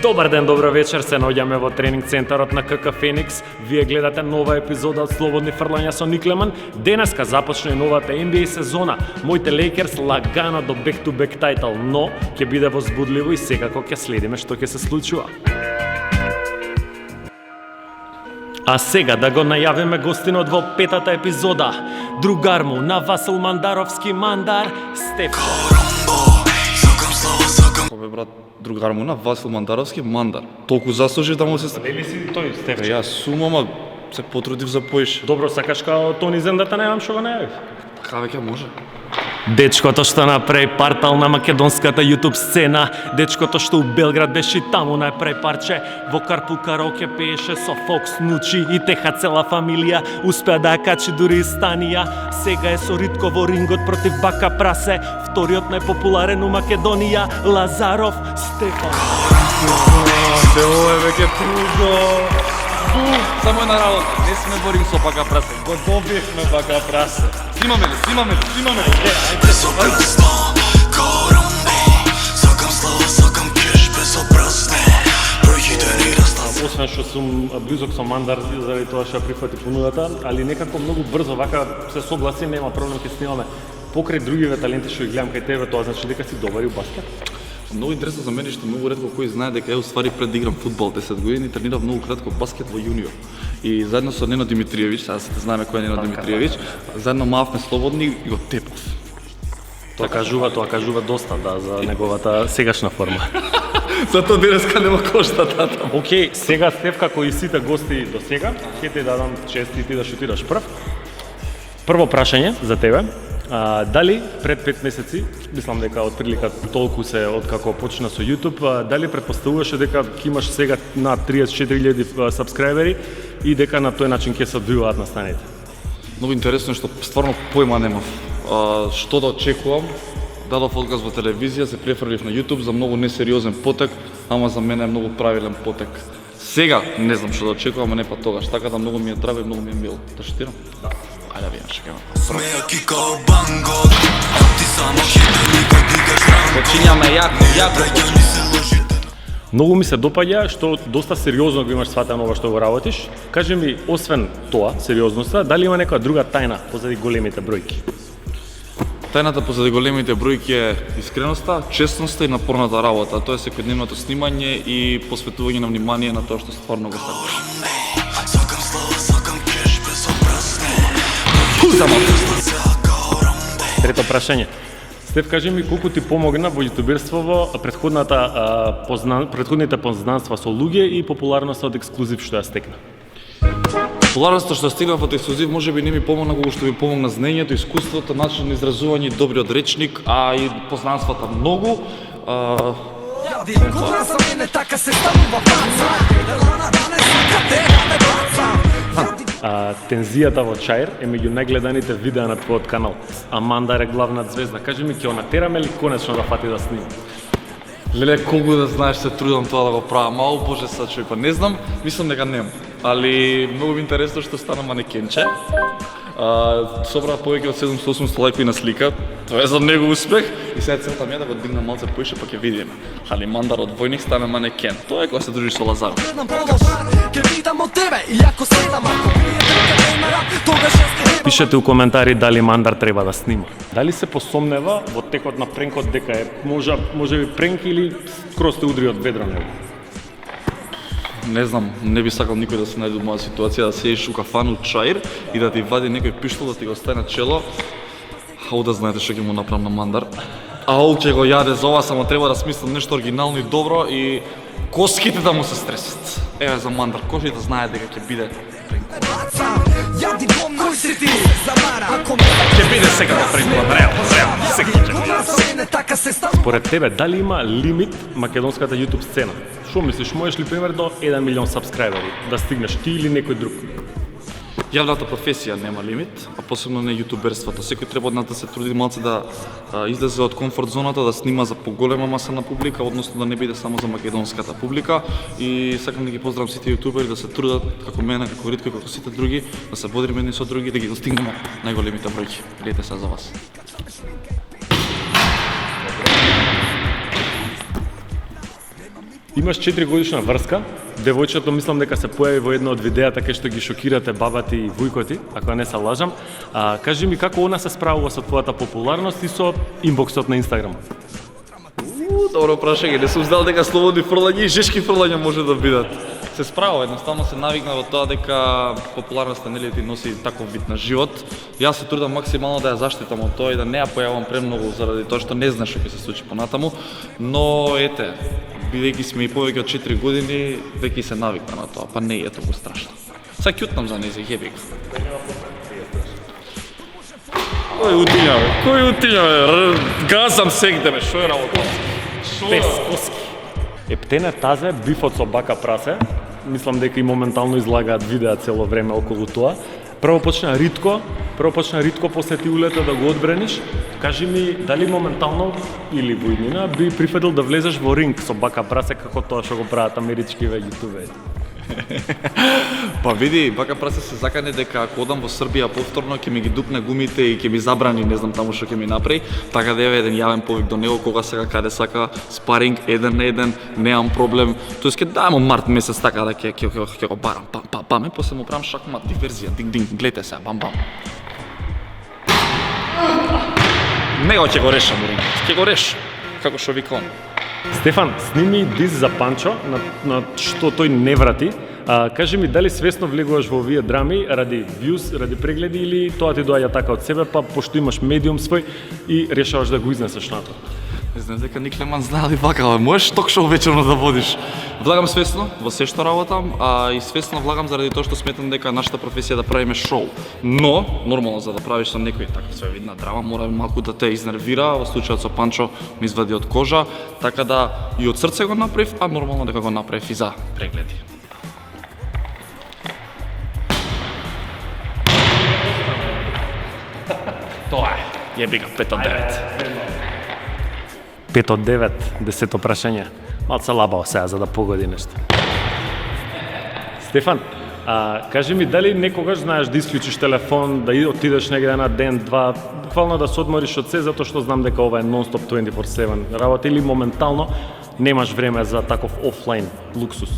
Добар ден, добра вечер, се наоѓаме во тренинг центарот на КК Феникс. Вие гледате нова епизода од Слободни фрлања со Никлеман. Денеска започне новата NBA сезона. Моите Лейкерс лагано до back-to-back тайтл, но ќе биде возбудливо и секако ќе следиме што ќе се случува. А сега да го најавиме гостинот во петата епизода. Другар му на Васил Мандаровски Мандар, Стефко. Бе брат, другар му на Васил Мандаровски Мандар. Толку заслужи да му се... Дали си тој Стефко? Јас сум, ама се потрудив за поише. Добро, сакаш као Тони Зен да те најавам што го најавив? Така веќе може. Дечкото што направи партал на македонската YouTube сцена, дечкото што у Белград беше таму најпрај парче, во Карпу караоке пееше со Фокс Нучи и теха цела фамилија, успеа да ја качи дури и Станија. Сега е со Ритко во рингот против Бака Прасе, вториот најпопуларен у Македонија, Лазаров Стефан. Ова е веќе туго. Само една работа, не сме борим со Бака Прасе, го добивме Бака Прасе. Снимаме ли? Безобразно, коромбо, сакам слава, сакам кеш, безобразно. Бројките ни растат. Освен што сум близок со Мандар заради тоа што прифати понудата, али некако многу брзо вака се согласи, нема проблем ќе снимаме. Покрај другиве таленти што ги гледам кај тебе, тоа значи дека си добар и у баскет. Многу интересно за мене што многу ретко кој знае дека ја уствари пред да играм фудбал 10 години тренирав многу кратко баскет во јуниор. И заедно со Нено Димитриевиќ, сега сите знаеме кој е Нено Димитриевиќ, заедно мавме слободни и го тепав. Тоа кажува доста за неговата сегашна форма. Затоа денеска нема кошта тата. Океј, сега Стеф, како и сите гости до сега, ќе ти дадам честити да шутираш прв. Прво прашање за тебе. Дали пред 5 месеци, мислам дека отприлика толку се откако почна со YouTube, дали предпоставуваше дека ќе имаш сега на 34.000 сабскрајбери и дека на тој начин ќе се одвиваат настаните? Многу интересно што стварно појма немав. Што да очекувам? Дадов отказ во телевизија, се префрлив на YouTube за многу несериозен потек, ама за мене е многу правилен потек. Сега не знам што да очекувам, а не па тогаш. Така да многу ми е драго и многу ми е мило. Да шутирам? Да. Ајде видам што ќе. Смејаки као банго, ти само хите никад дигаш ранго. Почињаме јако. Многу ми се допаѓа што доста сериозно го имаш сватено ова што го работиш. Кажи ми, освен тоа, сериозноста, дали има некоја друга тајна позади големите бројки? Тајната позади големите бројки е искреноста, честноста и напорната работа. Тоа е секојдневното снимање и посветување на внимание на тоа што стварно го сакаш. Сакам слава, сакам кеш, безобразно. Трето прашање. Стеф, кажи ми колку ти помогна во јутуберството претходните познанства со луѓе и популарноста од ексклузив што ја стекна? Популарноста што стигнав од ексклузив можеби не ми помогна колку што ми помогна знаењето, искуството, начинот на изразување, добриот речник, а и познанствата многу. Тензијата во Чаир е меѓу најгледаните видеа на твојот канал. А Мандар е главна звезда. Кажи ми, ќе натераме ли конечно да фати да снима? Леле, колку да знаеш се трудам тоа да го правам. Мало боже сачој, па не знам, мислам дека нема. Али многу ми интересно што стана манекенче. Собра повеќе од 700-800 лајкови на слика. Тоа е за него успех. И сега целта ми е да го дигнам малце поише, па ќе видиме. Али Мандар од војник стане манекен. Тоа е кога се дружи со Лазаров. Пишете у коментари дали Мандар треба да снима. Дали се посомнева во текот на пренкот дека е може би пренк или скроз те удри од ведро него? Не знам, не би сакал никој да се најде во моја ситуација, да седиш у кафану Чаир и да ти вади некој пиштол да ти го стави на чело. Ау да знаете што ќе му направам на Мандар. Ау ќе го јаде за ова, само треба да смислам нешто оригинално и добро и коските да му се стресат. Еве за Мандар, кој да знае дека ќе биде ќе биде секако пренкот, реално, секако. Според тебе, дали има лимит македонската YouTube сцена? Што мислиш, можеш ли пример до 1 милион сабскрајбери да стигнеш ти или некој друг? Јавната професија нема лимит, а посебно не јутуберството. Секој треба од нас да се труди малце да излезе од комфорт зоната, да снима за поголема маса на публика, односно да не биде само за македонската публика. И сакам да ги поздравам сите јутубери да се трудат како мене, како Ритко, како сите други, да се бодриме едни со други, да ги достигнеме најголемите бројки. Гледате се за вас. Имаш 4-годишна врска, девојчето мислам дека се појави во една од видеата кај што ги шокирате бабати и вујкоти, ако не се лажам. Кажи ми како она се справува со твојата популарност и со инбоксот на Инстаграм? Добро прашање, не сум знал дека слободни фрлања и жешки фрлања може да бидат. Се справува, едноставно се навикна во тоа дека популарноста нели ти носи таков вид на живот. Јас се трудам максимално да ја заштитам од тоа и да не ја појавам премногу заради тоа што не знаеш што ќе се случи понатаму, но ете, бидејќи сме и повеќе од 4 години, веќе се навикна на тоа, па не е толку страшно. Са ќутнам за нејзе, јеби го. Кој утиња, бе? Газам сегде, бе, шо е работа? Без коски. Ептене тазе, бифот со бака прасе, мислам дека и моментално излагаат видеа цело време околу тоа. Прво почна ритко после ти улета да го одбрениш. Кажи ми, дали моментално или во иднина би прифатил да влезеш во ринг со бака прасе како тоа што го прават америчкиве јутубери? Па види, бака прасе се закани дека ако одам во Србија повторно ќе ми ги дупне гумите и ќе ми забрани, не знам таму што ќе ми направи, така да еве еден јавен повик до него кога сака каде сака спаринг 1 на 1, немам проблем. Тоест ќе дајмо март месец така да ќе го барам, пам и после му правам шахмат, диверзија, динг, гледате се, бам. Него ќе го решам рингот, ќе го решам, како што вика он. Стефан, сними дис за Панчо, на што тој не врати. Кажи ми, дали свесно влегуваш во овие драми ради вјуз, ради прегледи или тоа ти доаѓа така од себе, па пошто имаш медиум свој и решаваш да го изнесеш натаму? Не знам дека Никлеман знае ли вака, можеш ток-шоу вечерно да водиш. Влагам свесно во се што работам, и свесно влагам заради тоа што сметам дека нашата професија да правиме шоу. Но, нормално за да правиш со некој така свевидна драма, мора малку да те изнервира, во случајот со Панчо ми извади од кожа, така да и од срце го направив, а нормално дека го направив и за прегледи. Тоа е, јеби ga, 5 од 9. 5 од 9, 10 прашање. Малце лабао сега за да погоди нешто. Стефан, кажи ми дали некогаш знаеш да исклучиш телефон, да отидеш негде на ден, два, буквално да се одмориш од се, затоа што знам дека ова е нон-стоп 24/7 работа или моментално немаш време за таков офлайн луксус?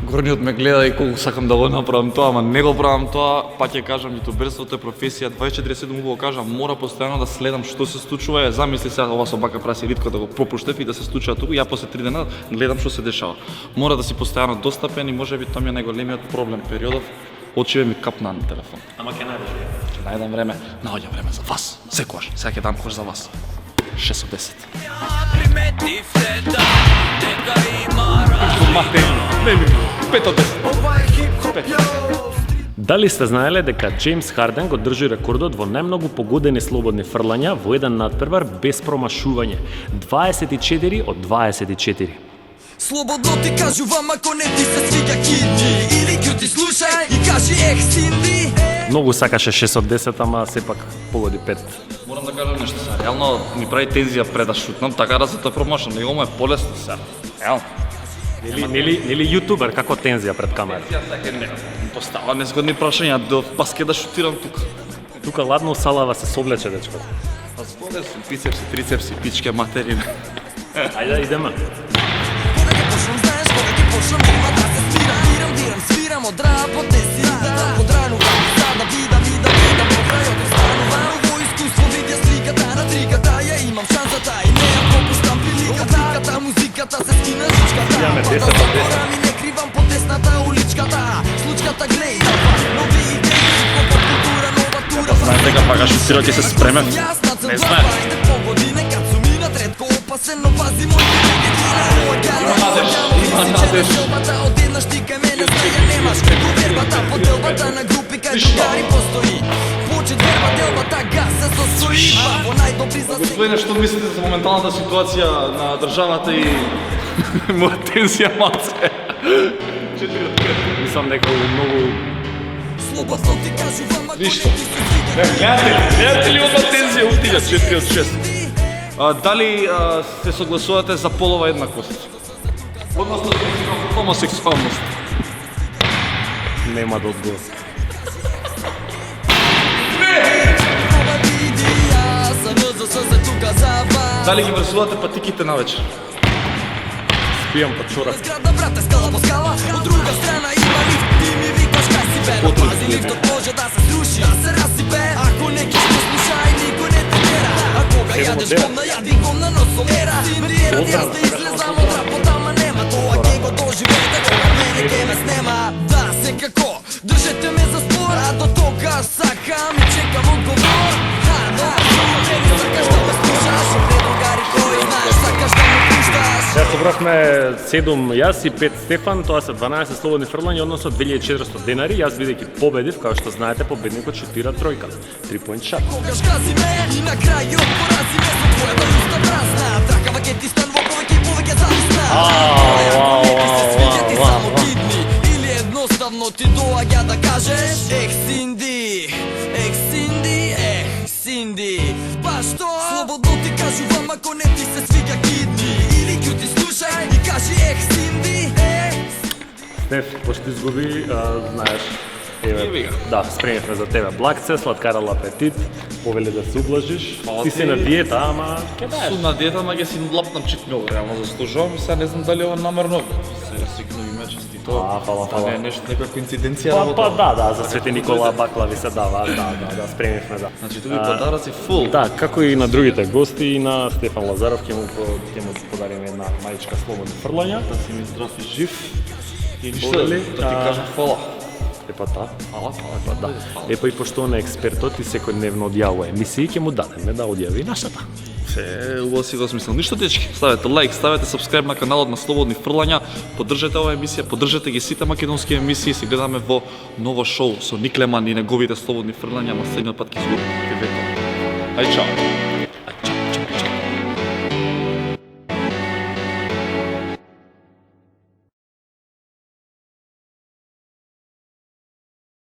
Горниот ме гледа и колку сакам да го направам тоа, ама не го правам тоа, па ќе кажам, јутуберството е професија, 24/7 го кажам, мора постојано да следам што се случува, замисли сега ова со бака праси ритко да го пропуштев и да се случува туку, ја после 3 дена гледам што се дешава. Мора да си постојано достапен и можеби тоа ми е најголемиот проблем периодов, очиве ми капна на телефон. Ама ќе најдеш време. Ќе најдам време, наоѓам време за вас, секогаш, сега ќе дам кош за вас. 6 од 10. Приметивте да дека има Дали сте знаеле дека Джеймс Харден го држи рекордот во најмногу погодени слободни фрлања во еден надпревар без промашување? 24 од 24. Слободно ти кажувам ако не ти се свиѓа Кинди или ќути слушај и кажи ех Синди. Многу сакаше 6 од 10, ама сепак погоди 5. Морам да кажам нешто сега, реално ми прави тензија пред да шутнам, така да се тоа промашам, него му е полесно сега. Реално. Нели јутубер како тензија пред камера? Ја така не постава незгодни прашања, до баске да шутирам тука. Тука ладно салава се совлече дечко. Па згоден сум, бицепси, трицепси, пичке материна. Ајде идеме. Кога ќе почнам, знаеш, кога ќе почнам, има да се свирам од работ, не си подранувам, сада видам, покрајот останувам, во искуство видја сликата на триката, ја имам шансата и не ја пропускам приликата, музиката се скина жичката, ми не кривам по тесната уличката, случката глеј, нови идеи, нова култура, нова тура. Знаеш дека пака шутирал ќе се спремев? Не знаеш. Ретко опасен, но пази моите има надеж. Од една штика мене знаја немаш како вербата по делбата на групи кај другари постои. Почет верба делбата газ се состои. Во најдобри за се. Господине, што мислите за моменталната ситуација на државата и моја тензија малце? 4 од 5. Мислам дека е многу Слободно ти кажувам ако Ништо. Гледате ли ова тензија утига 4 од 6? Дали се согласувате за полова еднаквост? Односно хомосексуалност? нема да одговор. Дали ги врсувате патиките навечер? пијам па чорап. Zgrada, brate, skala po skala, od druga strana ima lift, ti mi vikaš kaj si be. Pazi, liftom može da se sruši, da se rasipe. Ako neki što sluša i niko ne te tjera, ako ga jadeš govna, jadi govna nosomera. Tjera jasne izlezamo, trapotama nema, to a njego doživete, koga mene keme snema. Da, se kako, držete me za spor, a do toga sakam i čekam odgovor. Ha, da, meni sakaš da me slušaš, pre drugari koji znaš, sakaš da me puštaš. Ја собравме 7 јас и 5 Стефан, тоа се 12 слободни фрлања, односно 2400 денари. Јас бидејќи победив, како што знаете, победникот шутира тројка. 3-point shot. Kogaš gazi me i na kraju porazi me sa tvoja usta prazna. Trakava keti stan, vokove kipoveke zavisna. Ti se sviđati samo kidni ili jednostavno ti doaѓa da kažeš Cindy, Cindy. Baš to, slobodno ti kažu vam ako ne ti se sviđa kidni. Ili kjuti slušaj i kaži Cindy, Стеф, пошто изгуби, знаеш, Еби га. да, спремивме за тебе блакце, сладкарал апетит, повели да се ублажиш, Фала ти ти. си на диета, ама ке даеш. Сум на диета, ама ќе си лапнам читмил, реално заслужувам и сега не знам дали ова намерно. Се сикнови мечести тоа. Фала. Не е нешто, некоја коинциденција Па работа. да, за Свети Никола баклави се дава, да, спремивме, да. Значи, тука подароци фул. Да, како и на другите гости и на Стефан Лазаров ќе му подариме една мајчка слободни фрлања. Да си ми здрав и жив. И ништо, Болели, да ти кажам фала. Епа да. Фала. Да. Епа и пошто он е експертот и секојдневно одјавува емисии, ќе му дадеме да одјави нашата. Се, убаво си го смислам. Ништо дечки, ставете лайк, ставете сабскрайб на каналот на Слободни фрлања, поддржете оваа емисија, поддржете ги сите македонски емисии, се гледаме во ново шоу со Ник Леман и неговите Слободни фрлања, ама следниот пат ќе се видиме. Ај чао.